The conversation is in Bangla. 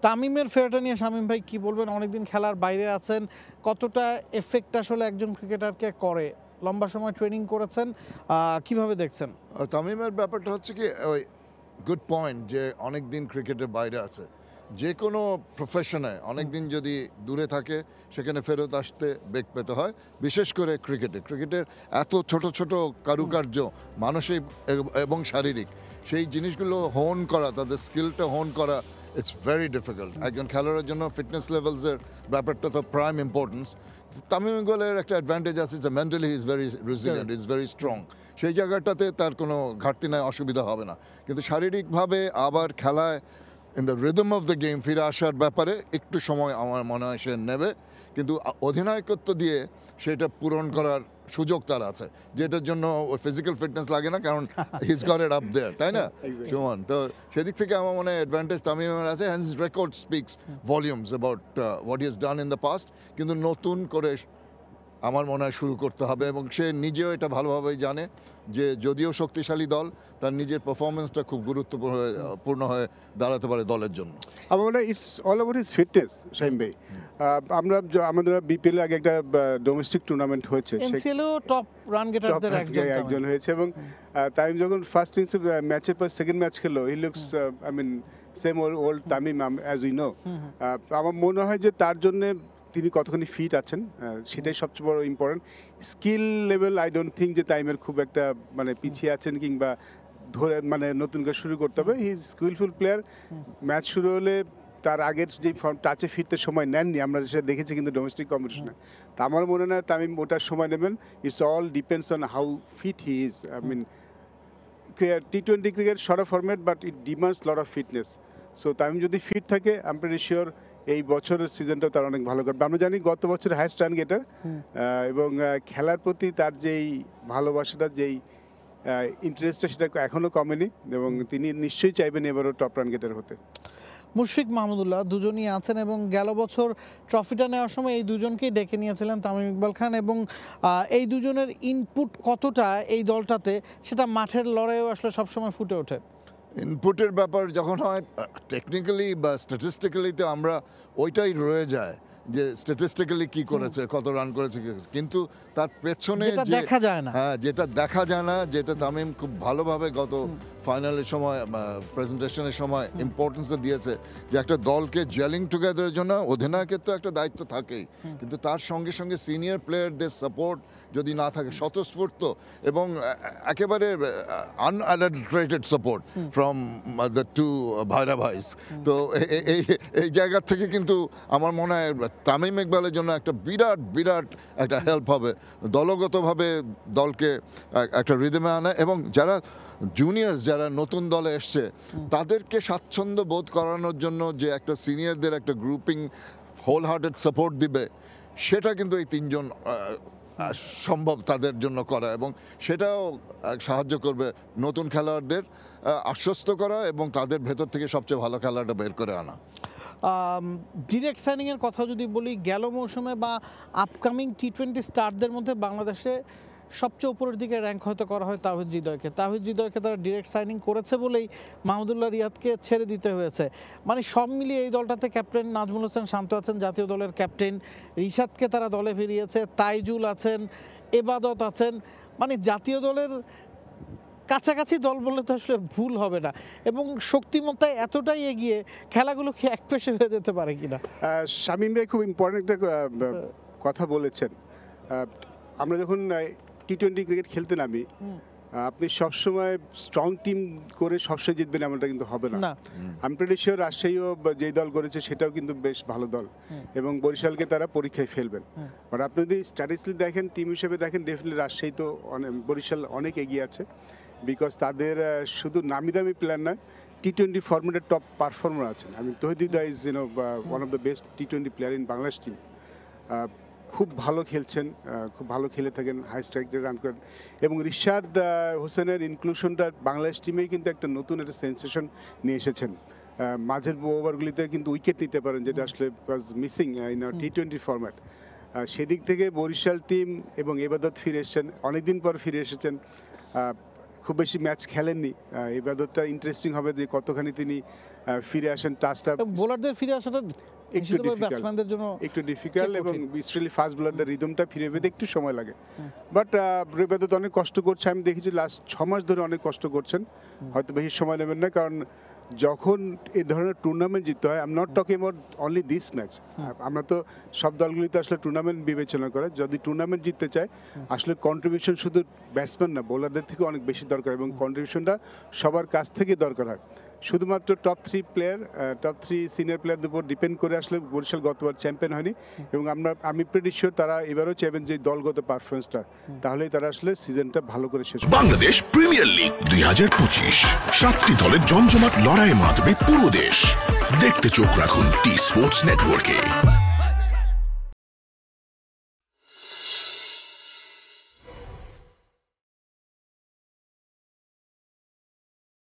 তামিমের ফেরাটা নিয়ে শামীম ভাই কি বলবেন? অনেকদিন খেলার বাইরে আছেন, কতটা এফেক্ট আসলে একজন ক্রিকেটারকে করে? লম্বা সময় ট্রেনিং করেছেন, কিভাবে দেখছেন? তামিমের ব্যাপারটা হচ্ছে কি, ওই গুড পয়েন্ট যে অনেক দিন ক্রিকেটের বাইরে আছে। যে কোনো প্রফেশনে অনেক দিন যদি দূরে থাকে সেখানে ফেরত আসতে বেগ পেতে হয়, বিশেষ করে ক্রিকেটের এত ছোট ছোট কারুকার্য, মানসিক এবং শারীরিক, সেই জিনিসগুলো হোন করা, তাদের স্কিলটা হোন করা, ইটস ভেরি ডিফিকাল্ট। একজন খেলোয়াড়ের জন্য ফিটনেস লেভেলসের ব্যাপারটা তো প্রাইম ইম্পর্টেন্স। তামিম ইকবালের একটা অ্যাডভান্টেজ আছে যে mentally is very resilient, is very strong. সেই জায়গাটাতে তার কোনো ঘাটতি নাই, অসুবিধা হবে না। কিন্তু শারীরিকভাবে আবার খেলায় in the rhythm of the game ফিরে আসার ব্যাপারে একটু সময় আমার মনে হয় সে নেবে, কিন্তু অধিনায়কত্ব দিয়ে সেটা পূরণ করার সুযোগ তার আছে, যেটার জন্য ফিজিক্যাল ফিটনেস লাগে না, কারণ হিজ গট ইট আপ দেয়ার, তাই না সুমন? তো সেদিক থেকে আমার মনে হয় অ্যাডভান্টেজ তামিমের আছে। Hand his record speaks volumes about what he has done in the past. কিন্তু নতুন করে আমার মনে হয় শুরু করতে হবে, এবং সে নিজেও এটা ভালোভাবেই জানে যে যদিও শক্তিশালী দল, তার নিজের পারফরমেন্সটা খুব গুরুত্বপূর্ণ হয়ে দাঁড়াতে পারে দলের জন্য। আমার মনে হয় it's all over his fitness. Shamim ভাই, আমাদের বিপিএল আগে একটা ডোমেস্টিক টুর্নামেন্ট হয়েছে, এনসিএলও টপ রান গেটারদের একজন হয়েছে, এবং তামিম যখন ফার্স্ট ইনিংস ম্যাচের পর সেকেন্ড ম্যাচ খেললো, he looks I mean same old Tamim as we know. আমার মনে হয় যে তার জন্য তিনি কতখানি ফিট আছেন সেটাই সবচেয়ে বড় important. Skill level I don't think যে তাইমের খুব একটা মানে পিছিয়ে আছেন কিংবা ধরে মানে নতুন করে শুরু করতে হবে। He is skilful player. Match শুরু হলে তার আগের যে টাচে ফিরতে সময় নেননি, আমরা সেটা দেখেছি কিন্তু ডোমেস্টিক কম্পিটিশনে। তা আমার মনে হয় তামিম ওটার সময় নেবেন। It's all depends on how fit he is. I mean T20 cricket short format, but it demands lot of fitness. So Tamim যদি ফিট থাকে, আই এম প্রিটি শিওর এই বছরের সিজনটাও তার অনেক ভালো করবে। আমরা জানি গত বছর হাইস্ট রান গেটার, এবং খেলার প্রতি তার যেই ভালোবাসাটা, যেই ইন্টারেস্টটা, সেটা এখনও কমেনি, এবং তিনি নিশ্চয়ই চাইবেন এবারও টপ রান গেটার হতে। মুশফিক মাহমুদুল্লাহ দুজনই আছেন, এবং গেল বছর ট্রফিটা নেওয়ার সময় এই দুজনকেই ডেকে নিয়েছিলেন তামিম ইকবাল খান, এবং এই দুজনের ইনপুট কতটা এই দলটাতে সেটা মাঠের লড়াইও আসলে সবসময় ফুটে ওঠে। ইনপুটের ব্যাপার যখন হয় টেকনিক্যালি বা স্ট্যাটিস্টিক্যালিতে আমরা ওইটাই রয়ে যায় যে স্ট্যাটিস্টিক্যালি কি করেছে, কত রান করেছে, কিন্তু তার পেছনে দেখা যায় না, হ্যাঁ যেটা দেখা যায় না, যেটা তামিম খুব ভালোভাবে গত ফাইনালের সময় প্রেজেন্টেশনের সময় ইম্পর্টেন্সটা দিয়েছে, যে একটা দলকে জেলিং টুগেদারের জন্য অধিনায়কের তো একটা দায়িত্ব থাকেই, কিন্তু তার সঙ্গে সঙ্গে সিনিয়র প্লেয়ারদের সাপোর্ট যদি না থাকে, স্বতঃস্ফূর্ত এবং একেবারে আনঅ্যাডাল্টারেটেড সাপোর্ট ফ্রম দ্য টু ভাইরা ভাইস, তো এই জায়গা থেকে কিন্তু আমার মনে হয় তামিম ইকবালের জন্য একটা বিরাট বিরাট একটা হেল্প হবে দলগতভাবে দলকে একটা রিদমে আনা, এবং যারা জুনিয়র্স, যারা নতুন দলে এসছে, তাদেরকে স্বাচ্ছন্দ্য বোধ করানোর জন্য যে একটা সিনিয়রদের একটা গ্রুপিং হোল হার্টেড সাপোর্ট দিবে, সেটা কিন্তু এই তিনজন সম্ভব তাদের জন্য করা, এবং সেটাও সাহায্য করবে নতুন খেলোয়াড়দের আশ্বস্ত করা এবং তাদের ভেতর থেকে সবচেয়ে ভালো খেলাটা বের করে আনা। ডিরেক্ট সাইনিংয়ের কথা যদি বলি, গেল মৌসুমে বা আপকামিং T20 স্টারদের মধ্যে বাংলাদেশে সবচেয়ে উপরের দিকে র্যাঙ্ক হয়তো করা হয় তাওহিদ হৃদয়কে তারা ডিরেক্ট সাইনিং করেছে বলেই মাহমুদুল্লাহ রিয়াদকে ছেড়ে দিতে হয়েছে। মানে সব মিলিয়ে এই দলটাতে ক্যাপ্টেন নাজমুল হোসেন শান্ত আছেন, জাতীয় দলের ক্যাপ্টেন, রিশাদকে তারা দলে ফিরিয়েছে, তাইজুল আছেন, এবাদত আছেন, মানে জাতীয় দলের কাছাকাছি দল বললে তো আসলে ভুল হবে না, এবং শক্তিমত্তায় এতটাই এগিয়ে খেলাগুলো কি একপেশে হয়ে যেতে পারে কিনা? শামীম ভাই খুব ইম্পর্টেন্ট একটা কথা বলেছেন। আমরা যখন T20 ক্রিকেট খেলতে নামি, আপনি সবসময় স্ট্রং টিম করে সবসময় জিতবেন এমনটা কিন্তু হবে না। আমি প্রিটি শিওর রাজশাহীও যেই দল করেছে সেটাও কিন্তু বেশ ভালো দল, এবং বরিশালকে তারা পরীক্ষায় ফেলবেন। বাট আপনি যদি স্ট্যাটিস্টিক্যালি দেখেন, টিম হিসেবে দেখেন, ডেফিনেটলি রাজশাহী তো বরিশাল অনেক এগিয়ে আছে, বিকজ তাদের শুধু নামি দামি প্লেয়ার নয়, T20 ফরম্যাটের টপ পারফর্মার আছেন। আমি Towhid Hridoy is one of the best T20 player in Bangladesh team. খুব ভালো খেলছেন, খুব ভালো খেলে থাকেন, হাই স্ট্রাইক রেট রান করেন, এবং রিশাদ হোসেনের ইনক্লুশনটা বাংলাদেশ টিমেই কিন্তু একটা নতুন একটা সেন্সেশন নিয়ে এসেছেন। মাঝের ওভারগুলিতে কিন্তু উইকেট নিতে পারেন, যেটা আসলে was missing in T20 format. সেদিক থেকে বরিশাল টিম এবং এবাদত ফিরে এসেছেন, অনেকদিন পর ফিরে এসেছেন, খুব বেশি ম্যাচ খেলেননি। এবাদতটা ইন্টারেস্টিং হবে যে কতখানি তিনি ফিরে আসেন, টাচটা বোলারদের ফিরে আসাটা একটু difficult। ব্যাটসম্যানদের জন্য একটু ডিফিকাল্ট সে এবং কঠিন। স্পেশালি ফাস্ট বোলারদের রিদমটা ফিরে পেতে একটু সময় লাগে। বাট রেবেদত অনেক কষ্ট করছে, আমি দেখেছি লাস্ট 6 মাস ধরে অনেক কষ্ট করছেন, হয়তো বেশি সময় নেবেন না, কারণ যখন এই ধরনের টুর্নামেন্ট জিততে হয়, I am not talking about only this match, আমরা তো সব দলগুলিতে আসলে টুর্নামেন্ট বিবেচনা করে, যদি টুর্নামেন্ট জিততে চায় আসলে কন্ট্রিবিউশন শুধু ব্যাটসম্যান না বোলারদের থেকে অনেক বেশি দরকার, এবং কন্ট্রিবিউশনটা সবার কাছ থেকে দরকার হয়। শুধুমাত্র টপ 3 সিনিয়র প্লেয়ারদের উপর ডিপেন্ড করে আসলে বরিশাল গতবার চ্যাম্পিয়ন হয়নি, এবং আমি প্রেটি শিওর তারা এবারও চাইবেন যে দলগত পারফরমেন্সটা, তাহলেই তারা আসলে সিজনটা ভালো করে শেষ করবে। বাংলাদেশ প্রিমিয়ার লিগ 2025, 7টি দলের জমজমাট লড়াইয়ে মাতবে পুরো দেশ। দেখতে চোখ রাখুন টি স্পোর্টস নেটওয়ার্কে।